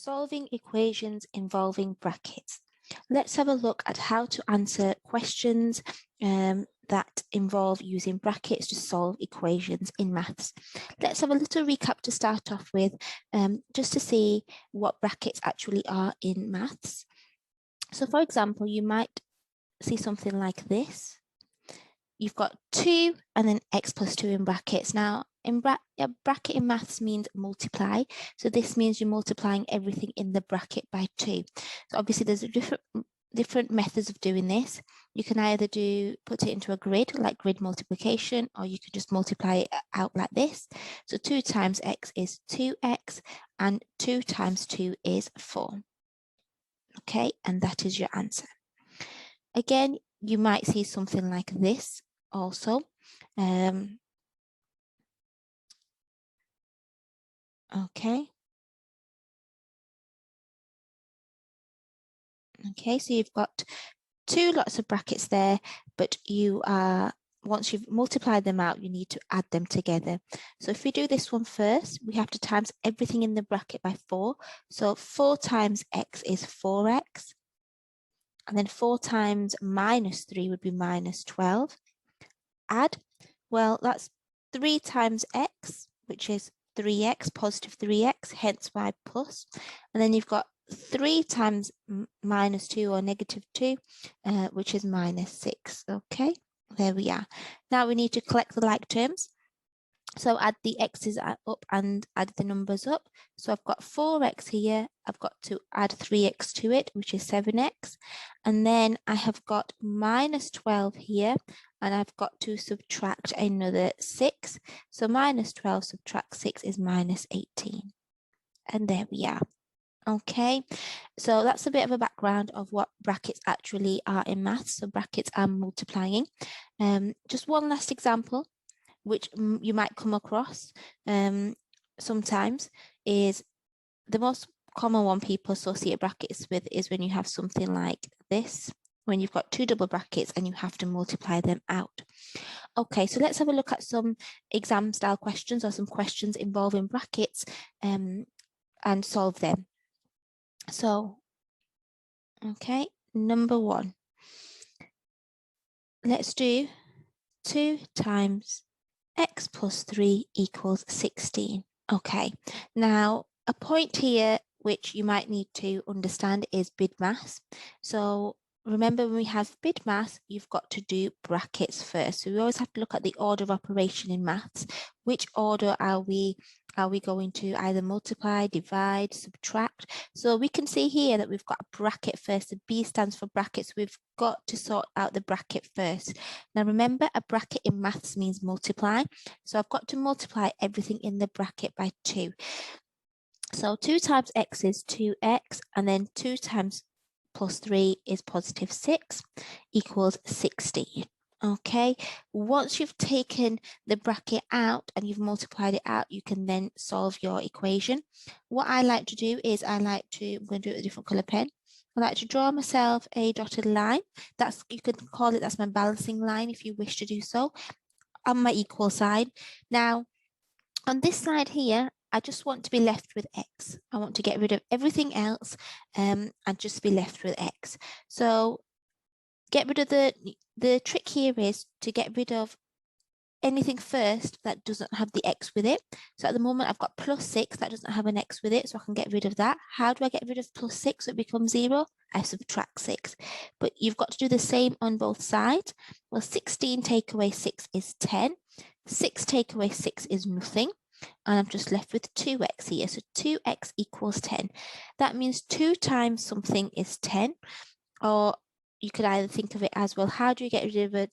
solving equations involving brackets. Let's have a look at how to answer questions that involve using brackets to solve equations in maths. Let's have a little recap to start off with, just to see what brackets actually are in maths. So for example, you might see something like this. You've got 2 and then x plus 2 in brackets. Now, a bracket in maths means multiply. So this means you're multiplying everything in the bracket by 2. So obviously there's a different methods of doing this. You can either put it into a grid, like grid multiplication, or you could just multiply it out like this. So 2 times x is 2x, and 2 times 2 is 4. Okay, and that is your answer. Again, you might see something like this also. Okay, so you've got 2 lots of brackets there, but once you've multiplied them out, you need to add them together. So if we do this one first, we have to times everything in the bracket by 4. So 4 times x is 4x. And then 4 times minus 3 would be minus 12. Add, well, that's 3 times x, which is 3x, positive 3x, hence why plus. And then you've got 3 times minus 2 or negative 2, which is minus 6. Okay, there we are. Now we need to collect the like terms. So add the x's up and add the numbers up. So I've got 4x here. I've got to add 3x to it, which is 7x. And then I have got minus 12 here, and I've got to subtract another 6. So minus 12 subtract 6 is minus 18. And there we are. Okay, so that's a bit of a background of what brackets actually are in maths. So brackets are multiplying. Just one last example, which you might come across sometimes, is the most common one people associate brackets with is when you have something like this, when you've got 2 double brackets and you have to multiply them out. Okay, so let's have a look at some exam style questions or some questions involving brackets and solve them. So, okay, number 1. Let's do 2 times x plus 3 equals 16. Okay, now a point here which you might need to understand is BIDMAS. So remember, when we have BIDMAS, you've got to do brackets first. So we always have to look at the order of operation in maths. Which order are we going to either multiply, divide, subtract? So we can see here that we've got a bracket first. The B stands for brackets. We've got to sort out the bracket first. Now remember, a bracket in maths means multiply. So I've got to multiply everything in the bracket by 2. So 2 times x is 2x, and then 2 times plus 3 is positive 6 equals 16. Okay, once you've taken the bracket out and you've multiplied it out, you can then solve your equation. What I like to do is I'm going to do it with a different color pen. I like to draw myself a dotted line. You could call it, that's my balancing line if you wish to do so, on my equal side. Now, on this side here, I just want to be left with x. I want to get rid of everything else and just be left with x. So get rid of the trick here is to get rid of anything first that doesn't have the x with it. So at the moment I've got plus 6 that doesn't have an x with it, so I can get rid of that. How do I get rid of plus 6 so it becomes 0? I subtract 6. But you've got to do the same on both sides. Well, 16 take away 6 is 10. 6 take away 6 is nothing. And I'm just left with 2x here. So 2x equals 10. That means 2 times something is 10. Or you could either think of it as, well, how do you get rid of a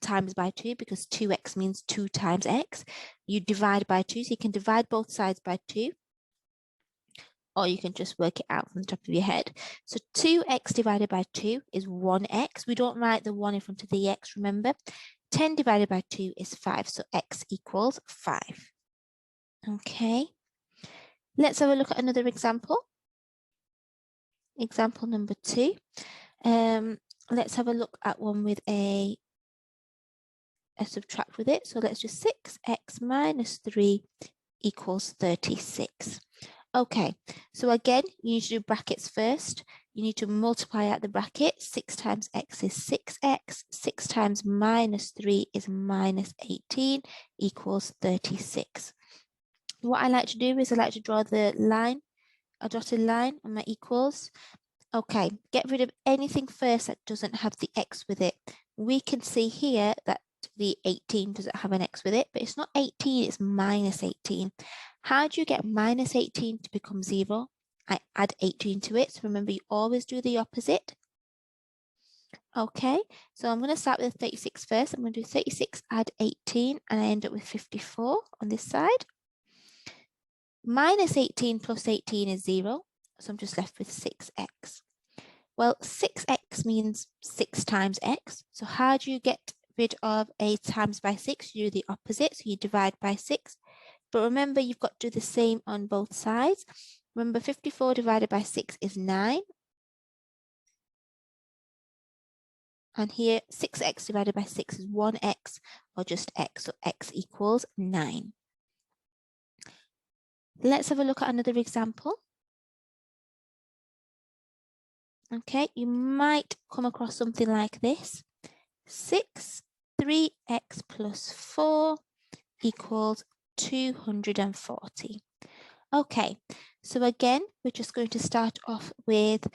times by 2? Because 2x means 2 times x. You divide by 2, so you can divide both sides by 2. Or you can just work it out from the top of your head. So 2x divided by 2 is 1x. We don't write the 1 in front of the x, remember. 10 divided by 2 is 5, so x equals 5. Okay, let's have a look at another example. Example number 2. Let's have a look at one with a subtract with it. So let's do 6x minus 3 equals 36. Okay, so again, you need to do brackets first. You need to multiply out the bracket. 6 times x is 6x. 6 times minus 3 is minus 18 equals 36. What I like to do is I like to draw the line, a dotted line on my equals. Okay, get rid of anything first that doesn't have the x with it. We can see here that the 18 doesn't have an x with it, but it's not 18, it's minus 18. How do you get minus 18 to become 0? I add 18 to it, so remember you always do the opposite. Okay, so I'm going to start with 36 first. I'm going to do 36, add 18, and I end up with 54 on this side. Minus 18 plus 18 is 0, so I'm just left with 6x. Well, 6x means 6 times x. So how do you get rid of a times by 6? You do the opposite, so you divide by 6. But remember, you've got to do the same on both sides. Remember, 54 divided by 6 is 9. And here, 6x divided by 6 is 1x, or just x, so x equals 9. Let's have a look at another example. Okay, you might come across something like this. 6, 3x plus 4 equals 240. Okay, so again, we're just going to start off with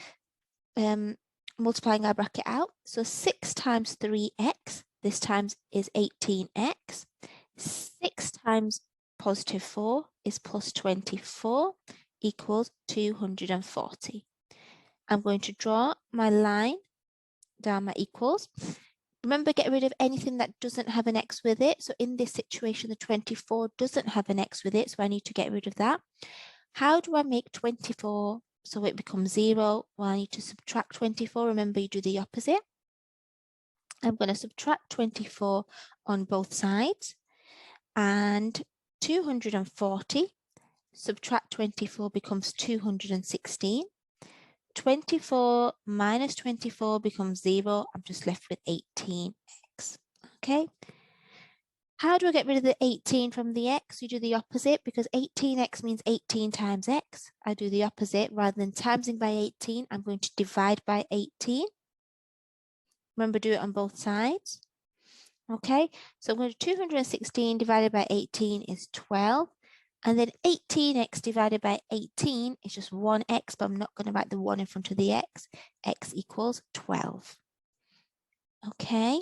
multiplying our bracket out. So 6 times 3x, this time is 18x. 6 times positive 4 is plus 24 equals 240. I'm going to draw my line down my equals. Remember, get rid of anything that doesn't have an x with it. So in this situation, the 24 doesn't have an x with it, so I need to get rid of that. How do I make 24 so it becomes 0? Well, I need to subtract 24. Remember, you do the opposite. I'm going to subtract 24 on both sides. And 240, subtract 24 becomes 216. 24 minus 24 becomes 0. I'm just left with 18x. Okay. How do I get rid of the 18 from the x? You do the opposite, because 18x means 18 times x. I do the opposite. Rather than timesing by 18, I'm going to divide by 18. Remember, do it on both sides. Okay, so I'm going to 216 divided by 18 is 12. And then 18x divided by 18 is just 1x, but I'm not going to write the 1 in front of the x. X equals 12. Okay.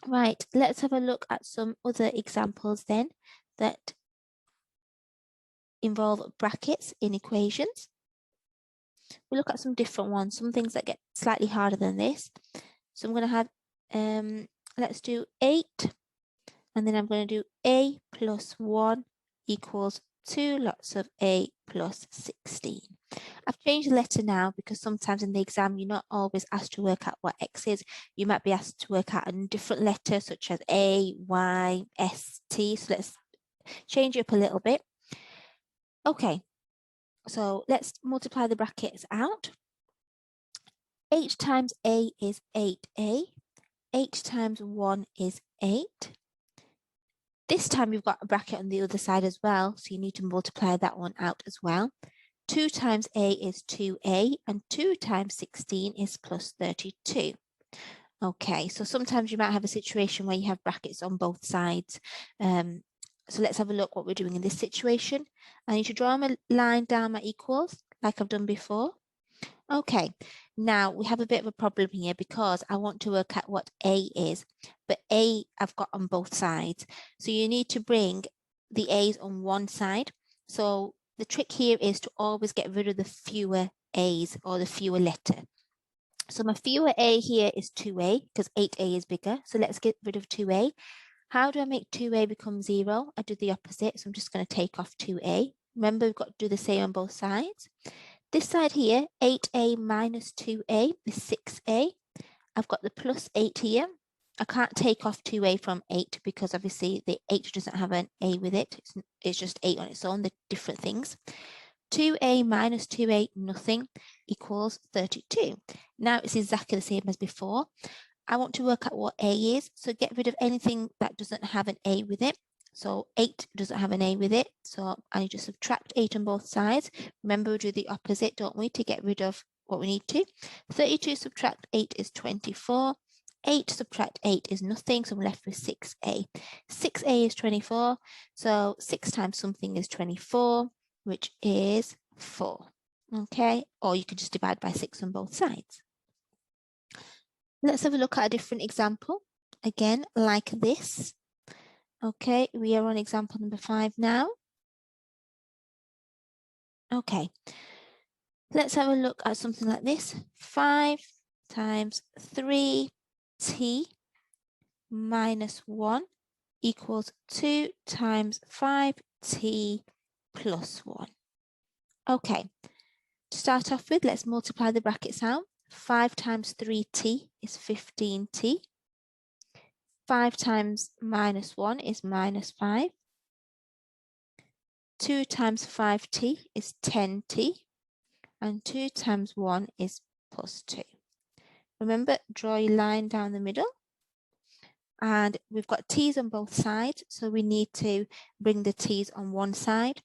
Right, let's have a look at some other examples then that involve brackets in equations. We'll look at some different ones, some things that get slightly harder than this. So I'm going to have, let's do 8, and then I'm going to do a plus 1 equals 2 lots of a plus 16. I've changed the letter now because sometimes in the exam you're not always asked to work out what x is. You might be asked to work out a different letter such as a, y, s, t. So let's change it up a little bit. Okay, so let's multiply the brackets out. 8 times a is 8a. 8 times 1 is 8. This time we've got a bracket on the other side as well, so you need to multiply that one out as well. 2 times a is 2a, and 2 times 16 is plus 32. Okay, so sometimes you might have a situation where you have brackets on both sides. So let's have a look what we're doing in this situation. I need to draw my line down my equals like I've done before. Okay, now we have a bit of a problem here because I want to work out what a is, but a I've got on both sides. So you need to bring the a's on one side. So the trick here is to always get rid of the fewer a's or the fewer letter. So my fewer a here is 2a because 8a is bigger. So let's get rid of 2a. How do I make 2a become 0? I do the opposite. So I'm just going to take off 2a. Remember, we've got to do the same on both sides. This side here, 8a minus 2a is 6a. I've got the plus 8 here. I can't take off 2a from 8 because obviously the 8 doesn't have an a with it. It's just 8 on its own. They're different things. 2a minus 2a, nothing, equals 32. Now it's exactly the same as before. I want to work out what a is, so get rid of anything that doesn't have an a with it. So 8 doesn't have an A with it. So I need to subtract 8 on both sides. Remember, we do the opposite, don't we, to get rid of what we need to. 32 subtract 8 is 24. 8 subtract 8 is nothing, so I'm left with 6A. 6A is 24, so 6 times something is 24, which is 4. Okay, or you could just divide by 6 on both sides. Let's have a look at a different example. Again, like this. Okay, we are on example number 5 now. Okay, let's have a look at something like this. 5 times 3t minus 1 equals 2 times 5t plus 1. Okay, to start off with, let's multiply the brackets out. 5 times 3t is 15t. 5 times minus 1 is minus 5. 2 times 5t is 10t. And 2 times 1 is plus 2. Remember, draw a line down the middle. And we've got t's on both sides, so we need to bring the t's on one side.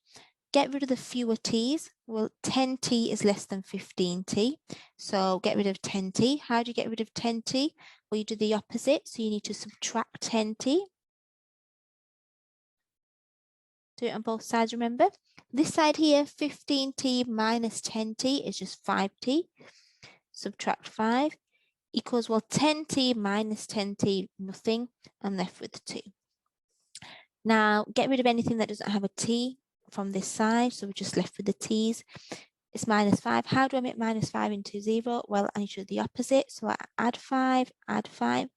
Get rid of the fewer t's. Well, 10t is less than 15t, so get rid of 10t. How do you get rid of 10t? Well, you do the opposite, so you need to subtract 10t. Do it on both sides, remember. This side here, 15t minus 10t is just 5t. Subtract 5 equals, well, 10t minus 10t, nothing. I'm left with 2. Now, get rid of anything that doesn't have a t from this side, so we're just left with the t's. It's minus 5. How do I make minus 5 into 0? Well, I need to do the opposite, so I add 5, add 5.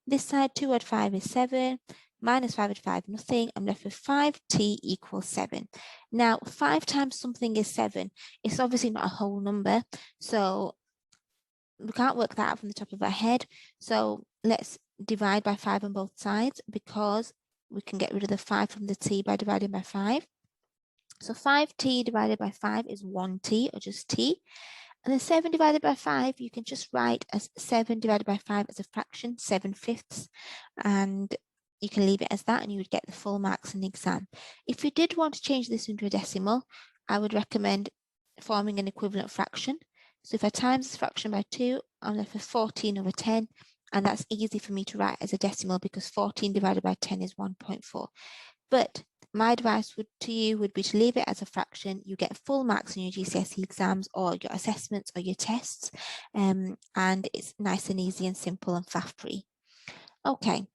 This side, 2 add 5 is 7. Minus 5 add 5, nothing. I'm left with 5t equals 7. Now, 5 times something is 7. It's obviously not a whole number, so we can't work that out from the top of our head. So let's divide by 5 on both sides, because we can get rid of the 5 from the t by dividing by 5. So 5t divided by 5 is 1t, or just t. And then 7 divided by 5, you can just write as 7 divided by 5 as a fraction, 7/5. And you can leave it as that, and you would get the full marks in the exam. If you did want to change this into a decimal, I would recommend forming an equivalent fraction. So if I times this fraction by 2, I'm left with 14 over 10. And that's easy for me to write as a decimal, because 14 divided by 10 is 1.4. But my advice to you would be to leave it as a fraction. You get full marks in your GCSE exams or your assessments or your tests. And it's nice and easy and simple and faff-free. Okay,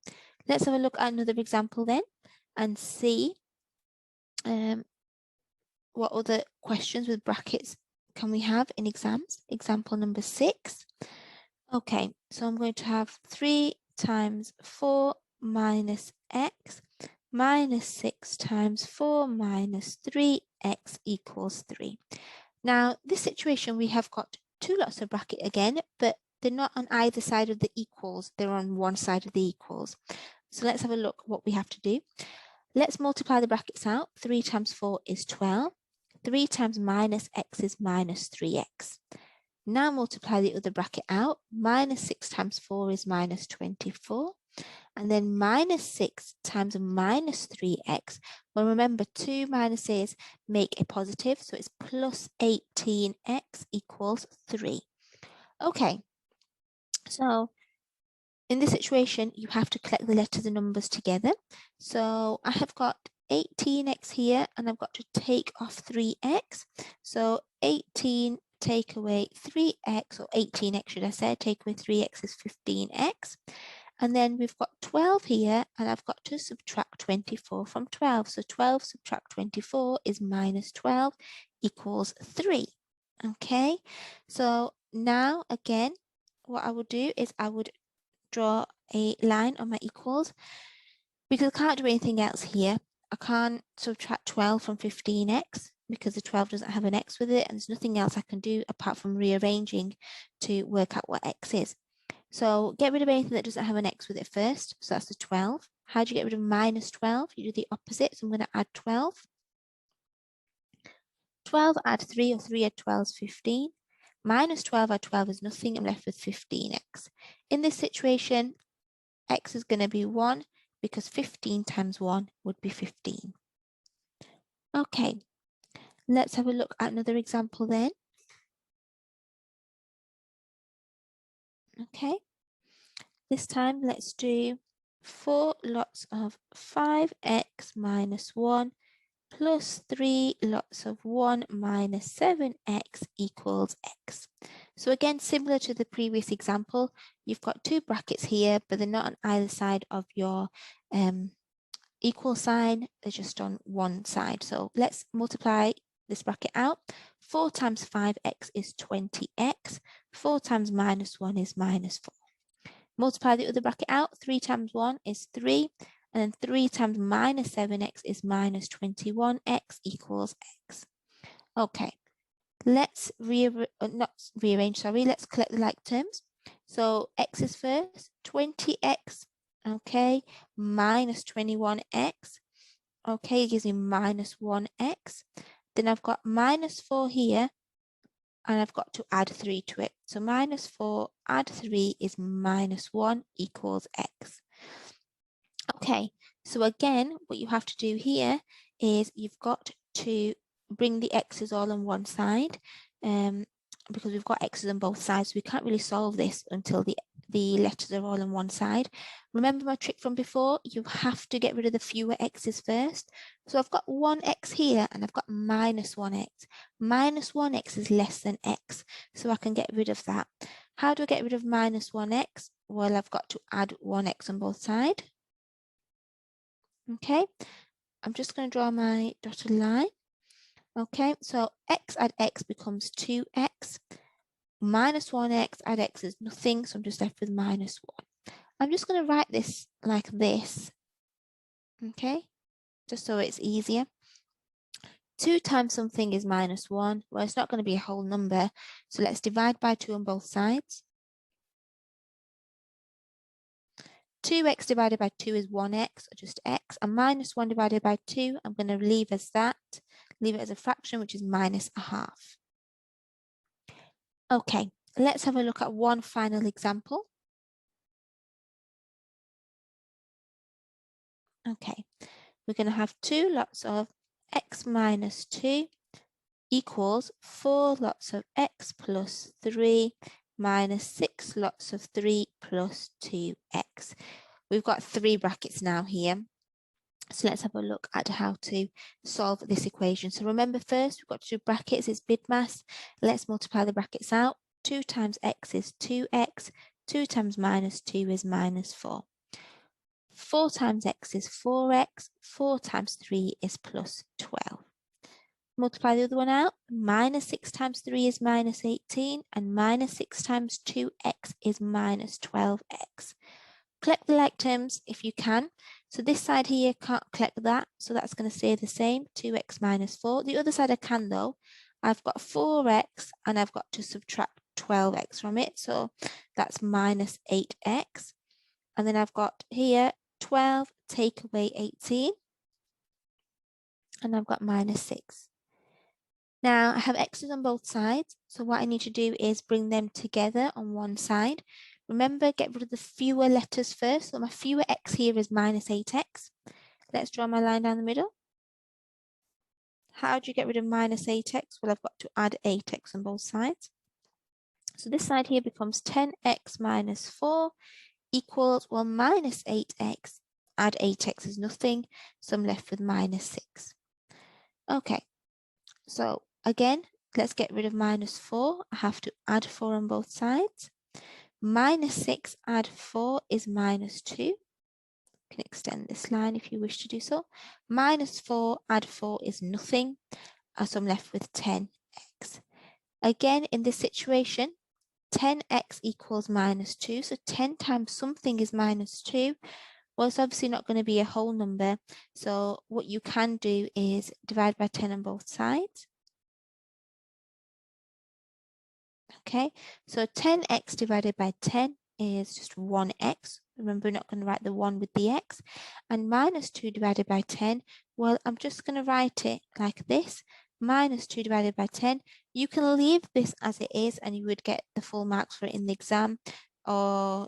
let's have a look at another example then and see what other questions with brackets can we have in exams. Example number 6. Okay, so I'm going to have 3 times 4 minus x minus 6 times 4 minus 3x equals 3. Now, this situation, we have got 2 lots of bracket again, but they're not on either side of the equals. They're on one side of the equals. So let's have a look what we have to do. Let's multiply the brackets out. 3 times 4 is 12. 3 times minus x is minus 3x. Now multiply the other bracket out. Minus 6 times 4 is minus 24. And then minus 6 times minus 3x. Well, remember, 2 minuses make a positive, so it's plus 18x equals 3. Okay, so in this situation, you have to collect the letters and numbers together. So I have got 18x here, and I've got to take off 3x. So 18 take away 3x, or 18x should I say, take away 3x is 15x. And then we've got 12 here, and I've got to subtract 24 from 12. So 12 subtract 24 is minus 12 equals 3. Okay, so now again, what I would do is I would draw a line on my equals, because I can't do anything else here. I can't subtract 12 from 15x, because the 12 doesn't have an x with it, and there's nothing else I can do apart from rearranging to work out what x is. So get rid of anything that doesn't have an x with it first. So that's the 12. How do you get rid of minus 12? You do the opposite. So I'm going to add 12. 12 add 3, or 3 add 12 is 15. Minus 12 add 12 is nothing. I'm left with 15x. In this situation, x is going to be 1. because 15 times 1 would be 15. Okay, let's have a look at another example then. Okay, this time let's do 4 lots of 5x minus 1 plus 3 lots of 1 minus 7x equals x. So again, similar to the previous example, you've got two brackets here, but they're not on either side of your equal sign, they're just on one side. So let's multiply this bracket out. 4 times 5x is 20x. 4 times minus 1 is minus 4. Multiply the other bracket out. 3 times 1 is 3. And then 3 times minus 7x is minus 21x equals x. Okay, let's let's collect the like terms. So x is first, 20x, okay, minus 21x. Okay, it gives me minus 1x. Then I've got minus 4 here, and I've got to add 3 to it. So minus 4 add 3 is minus 1 equals x. Okay, so again, what you have to do here is you've got to bring the x's all on one side, because we've got x's on both sides. So we can't really solve this until the letters are all on one side. Remember my trick from before? You have to get rid of the fewer x's first. So I've got 1x here and I've got minus 1x. Minus 1x is less than x, so I can get rid of that. How do I get rid of minus 1x? Well, I've got to add 1x on both sides. Okay, I'm just going to draw my dotted line. Okay, so x add x becomes 2x. Minus 1x add x is nothing, so I'm just left with minus 1. I'm just going to write this like this. Okay, just so it's easier. 2 times something is minus 1. Well, it's not going to be a whole number, so let's divide by 2 on both sides. 2x divided by 2 is 1x, or just x, and minus 1 divided by 2, I'm going to leave as that, leave it as a fraction, which is minus a half. Okay, let's have a look at one final example. Okay, we're going to have 2 lots of x minus 2 equals 4 lots of x plus 3 minus 6 lots of 3 plus 2x. We've got 3 brackets now here. So let's have a look at how to solve this equation. So remember first, we've got to do brackets, it's BIDMAS. Let's multiply the brackets out. 2 times x is 2x. 2 times minus 2 is minus 4. 4 times x is 4x. 4 times 3 is plus 12. Multiply the other one out. Minus 6 times 3 is minus 18. And minus 6 times 2x is minus 12x. Collect the like terms if you can. So this side here can't collect that, so that's going to stay the same, 2x minus 4. The other side I can though. I've got 4x and I've got to subtract 12x from it, so that's minus 8x. And then I've got here 12 take away 18, and I've got minus 6. Now I have x's on both sides, so what I need to do is bring them together on one side. Remember, get rid of the fewer letters first. So my fewer x here is minus 8x. Let's draw my line down the middle. How do you get rid of minus 8x? Well, I've got to add 8x on both sides. So this side here becomes 10x minus 4 equals, well, minus 8x. Add 8x is nothing, so I'm left with minus 6. Okay, so again, let's get rid of minus 4. I have to add 4 on both sides. Minus 6 add 4 is minus 2. You can extend this line if you wish to do so. Minus 4 add 4 is nothing, so I'm left with 10x. Again, in this situation, 10x equals minus 2, so 10 times something is minus 2. Well, it's obviously not going to be a whole number, so what you can do is divide by 10 on both sides. Okay, so 10x divided by 10 is just 1x. Remember, we're not going to write the 1 with the x. And minus 2 divided by 10, well, I'm just going to write it like this. Minus 2 divided by 10. You can leave this as it is and you would get the full marks for it in the exam. Or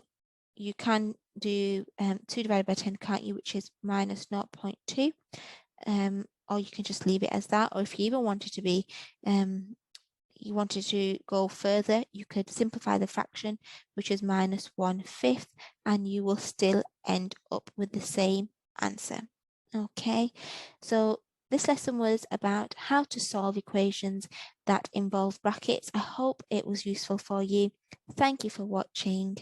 you can do 2 divided by 10, can't you, which is minus 0.2. Or you can just leave it as that. Or if you even wanted to be, you wanted to go further, you could simplify the fraction, which is minus 1/5, and you will still end up with the same answer. Okay, so this lesson was about how to solve equations that involve brackets. I hope it was useful for you. Thank you for watching.